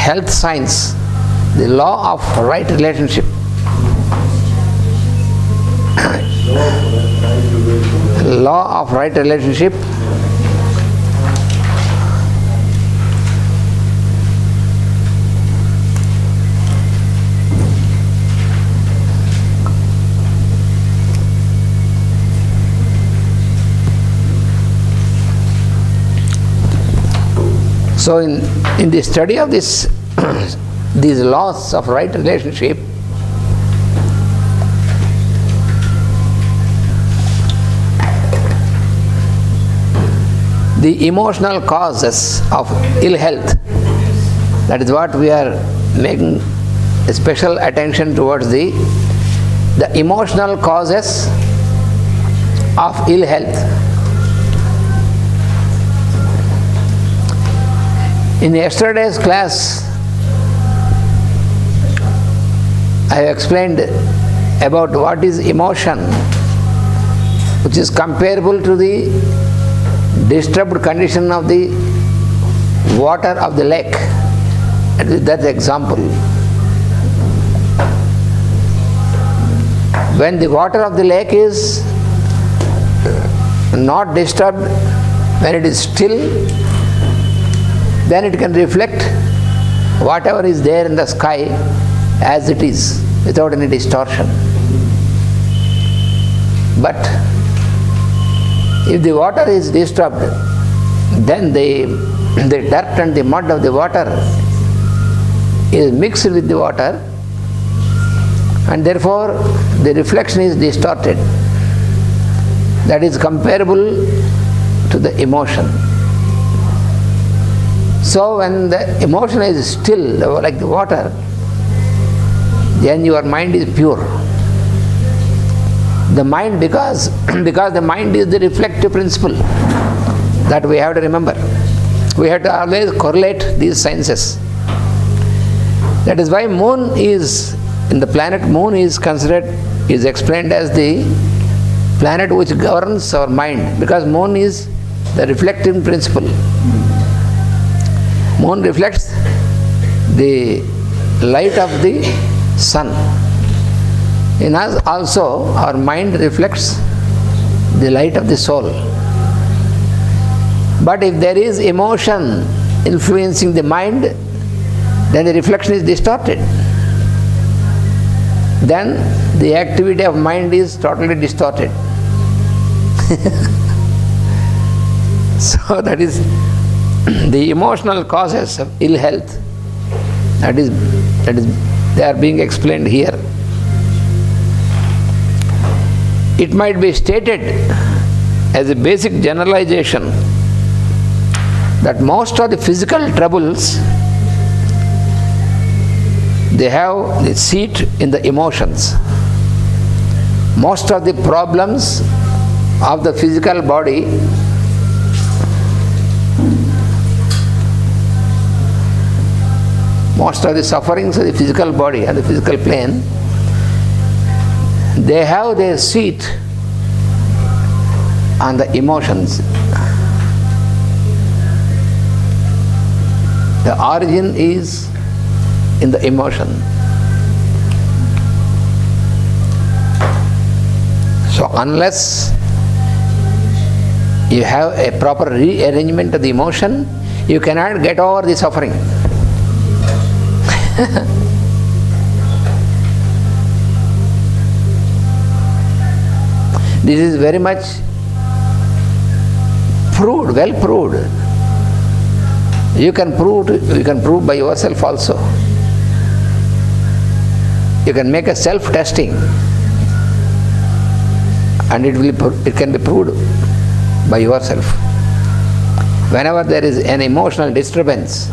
health science, the law of right relationship. Law of right relationship So in the study of this these laws of right relationship, the emotional causes of ill health, that is what we are making a special attention towards, the emotional causes of ill health. In yesterday's class, I have explained about what is emotion, which is comparable to the disturbed condition of the water of the lake. And with that example, when the water of the lake is not disturbed, when it is still, then it can reflect whatever is there in the sky as it is, without any distortion. But if the water is disturbed, then the dirt and the mud of the water is mixed with the water, and therefore the reflection is distorted. That is comparable to the emotion. So when the emotion is still, like the water, then your mind is pure. The mind, because the mind is the reflective principle, that we have to remember. We have to always correlate these sciences. That is why moon is, in the planet moon is considered, is explained as the planet which governs our mind, because moon is the reflective principle. Moon reflects the light of the sun. In us also, our mind reflects the light of the soul. But if there is emotion influencing the mind, then the reflection is distorted. Then the activity of mind is totally distorted. So that is the emotional causes of ill health. That is they are being explained here. It might be stated as a basic generalization that most of the physical troubles, they have the seat in the emotions. Most of the problems of the physical body most of the sufferings of the physical body and the physical plane, they have their seat on the emotions. The origin is in the emotion. So unless you have a proper rearrangement of the emotion, you cannot get over the suffering. This is very much proved, well proved. You can prove by yourself also. You can make a self-testing, and it can be proved by yourself. Whenever there is an emotional disturbance,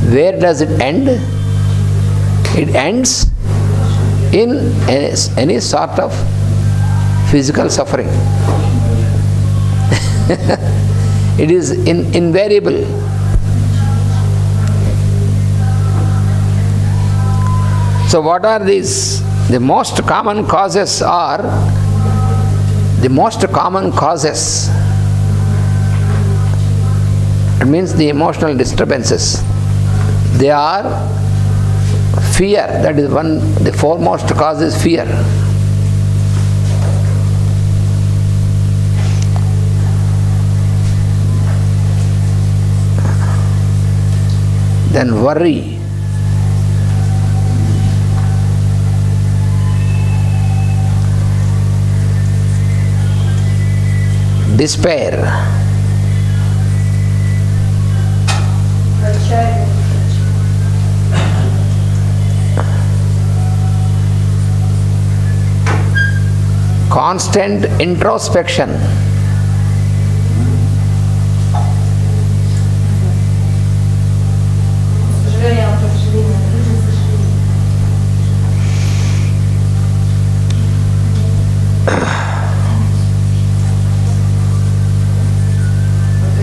where does it end? It ends in any sort of physical suffering. It is invariable. So what are these? The most common causes are, it means the emotional disturbances. They are fear. That is the foremost cause is fear. Then worry. Despair. Constant introspection.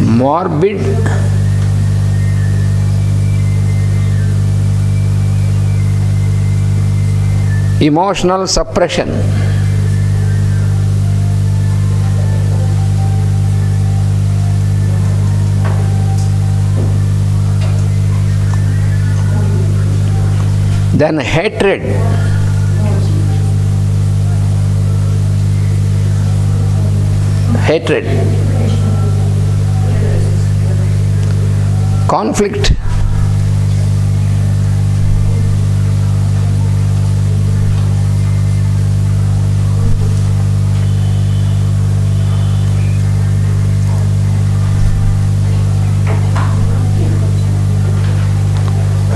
Morbid emotional suppression. Then hatred. Hatred. Conflict.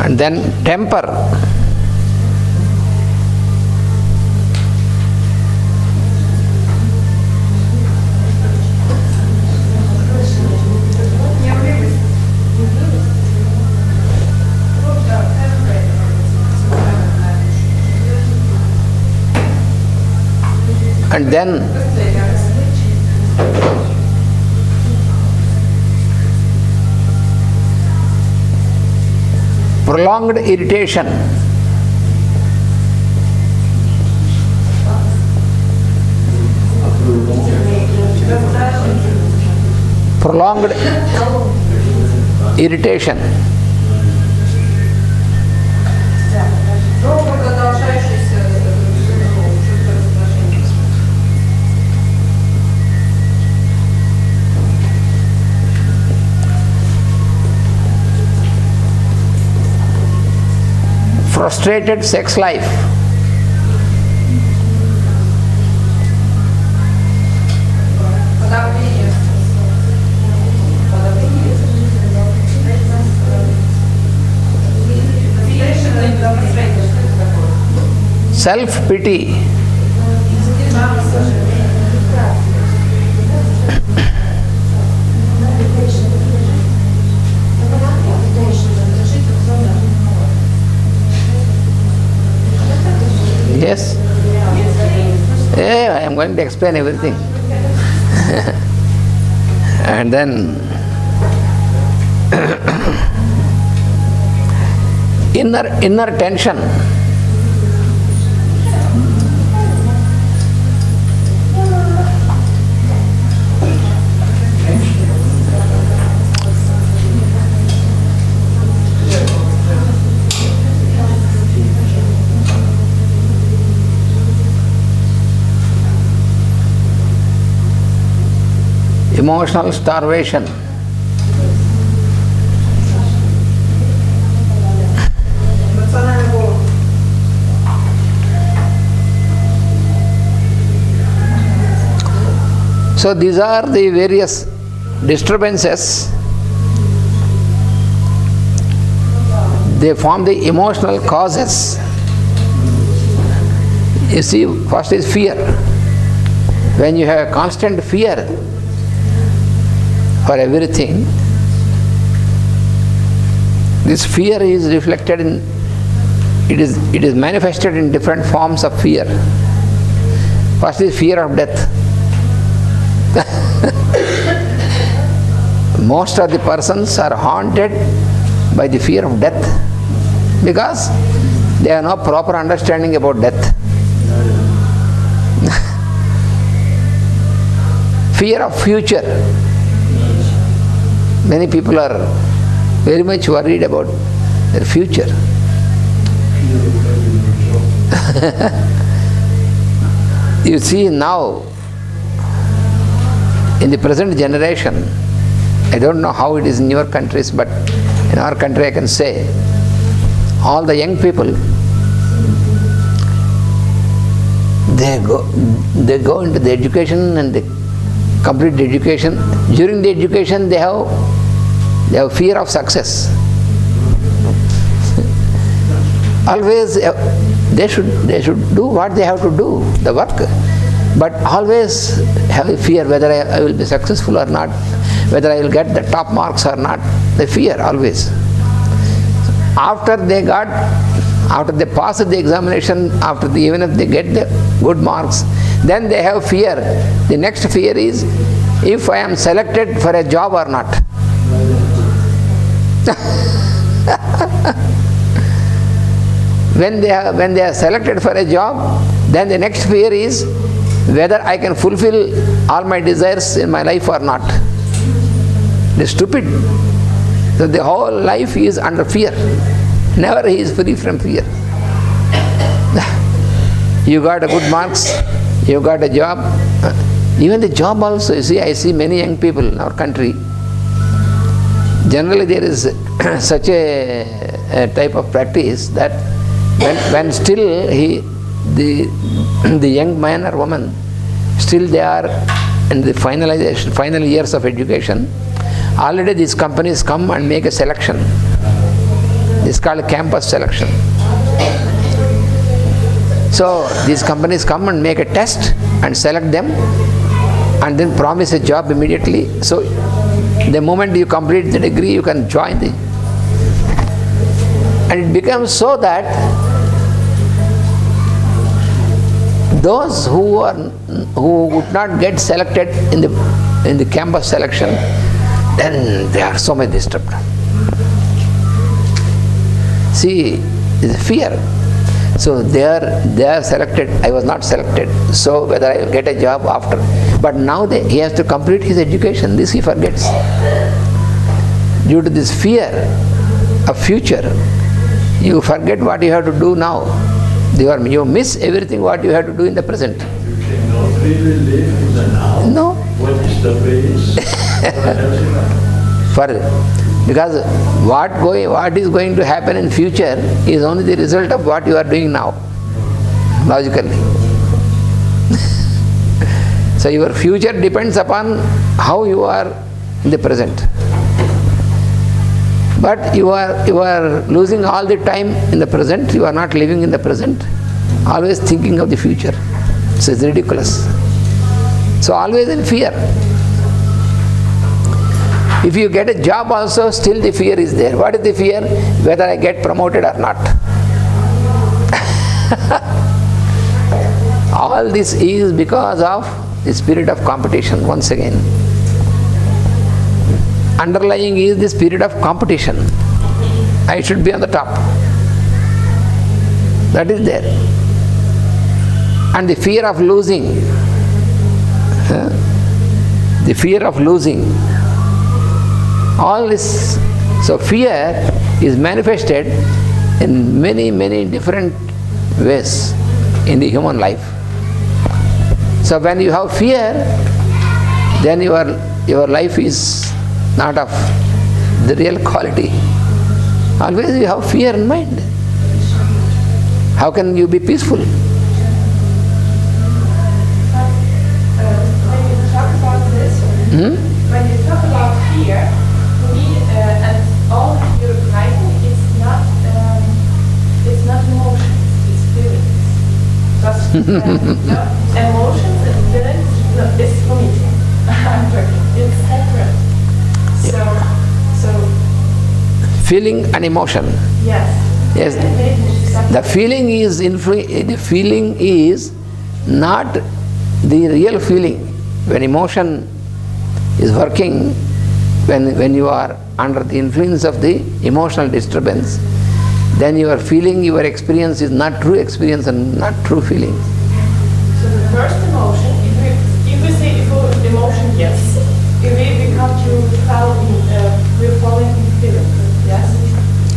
And then temper. And then prolonged irritation. Prolonged irritation. Frustrated sex life. Self-pity. Yes? Yeah, I am going to explain everything. And then inner tension. Emotional starvation. So these are the various disturbances. They form the emotional causes. You see, first is fear. When you have constant fear for everything, this fear is reflected in, it is manifested in different forms of fear. First is fear of death. Most of the persons are haunted by the fear of death because they have no proper understanding about death. Fear of future. Many people are very much worried about their future. You see now, in the present generation, I don't know how it is in your countries, but in our country I can say, all the young people, they go into the education and they complete the education. During the education they have fear of success. Always they should do what they have to do, the work, but always have a fear whether I will be successful or not, whether I will get the top marks or not. They fear always. After they pass the examination, even if they get the good marks, then they have fear. The next fear is if I am selected for a job or not. When they are selected for a job, then the next fear is whether I can fulfill all my desires in my life or not. They're stupid. So the whole life is under fear. Never he is free from fear. You got a good marks, you got a job. Even the job also, you see, I see many young people in our country. Generally there is such a type of practice that when still the young man or woman, still they are in the final years of education, already these companies come and make a selection. This is called campus selection. So these companies come and make a test and select them and then promise a job immediately. So the moment you complete the degree, you can join the... And it becomes so that those who would not get selected in the campus selection, then they are so much disturbed. See, it's fear. So they are selected, I was not selected, so whether I will get a job after. But now he has to complete his education, this he forgets. Due to this fear of future, you forget what you have to do now. You miss everything what you have to do in the present. You cannot really live in the now. No. What is the base for Because what is going to happen in future is only the result of what you are doing now, logically. So your future depends upon how you are in the present. But you are losing all the time in the present, you are not living in the present, always thinking of the future. So it's ridiculous. So always in fear. If you get a job also, still the fear is there. What is the fear? Whether I get promoted or not. All this is because of the spirit of competition, once again. Underlying is the spirit of competition. I should be on the top. That is there. And the fear of losing. The fear of losing. All this. So fear is manifested in many, many different ways in the human life. So when you have fear, then your life is not of the real quality. Always you have fear in mind. How can you be peaceful? When you talk about this, when you talk about fear, for me, and all your writing, it's not emotions, it's feelings. Because emotions and feelings, no, it's for me. I'm working. It's separate. So feeling and emotion. yes. Yes. The feeling is not the real feeling. When emotion is working, when you are under the influence of the emotional disturbance, then your feeling, your experience is not true experience and not true feeling. So the first emotion, if we say emotion, yes, if we become to follow we're following feeling, yes.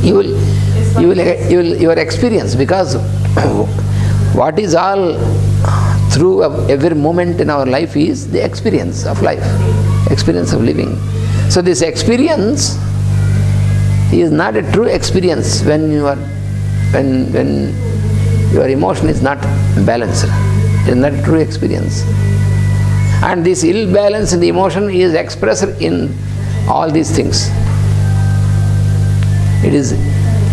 You will your experience, because what is all through every moment in our life is the experience of life, experience of living. So this experience is not a true experience when your emotion is not balanced. It is not a true experience. And this ill balance in the emotion is expressed in all these things. It is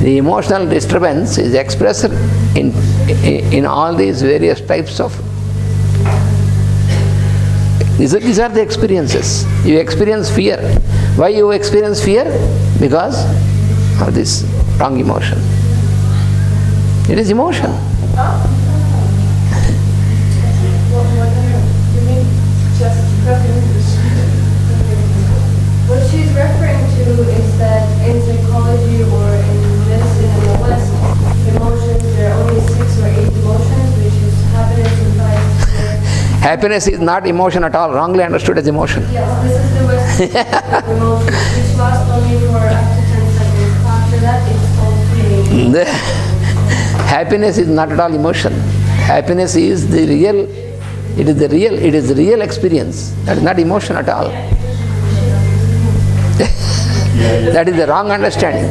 the emotional disturbance is expressed in all these various types of. These are the experiences. You experience fear. Why you experience fear? Because of this wrong emotion. It is emotion. You mean just English? What she's referring to is that in psychology or in medicine in the West, emotions, there are only 6 or 8 emotions, which is happiness, anxiety, fear. Happiness is not emotion at all, wrongly understood as emotion. Yes, this is the Western emotion, which lasts only for up to 10 seconds. After that, it's called feeling. Happiness is not at all emotion. Happiness is the real, it is the real experience. That is not emotion at all. That is the wrong understanding.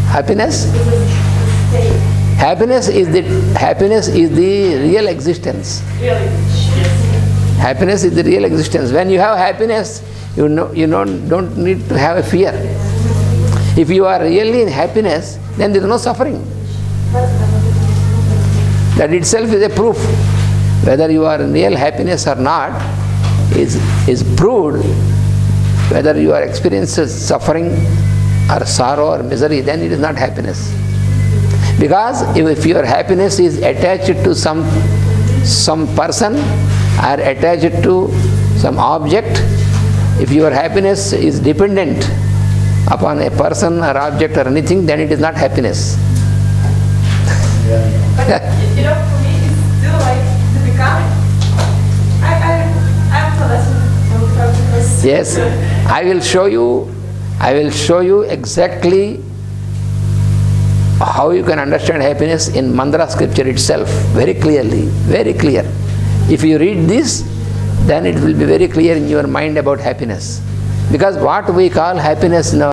Happiness? Happiness is the real existence. Happiness is the real existence. When you have happiness, you don't need to have a fear. If you are really in happiness, then there is no suffering. That itself is a proof. Whether you are in real happiness or not is proved. Whether you are experiencing suffering or sorrow or misery, then it is not happiness. Because if your happiness is attached to some person or attached to some object, if your happiness is dependent upon a person or object or anything, then it is not happiness. But for me, it's still like the becoming. I'm a lesson. Yes, I will show you exactly how you can understand happiness in mantra scripture itself, very clearly, very clear. If you read this, then it will be very clear in your mind about happiness. Because what we call happiness in our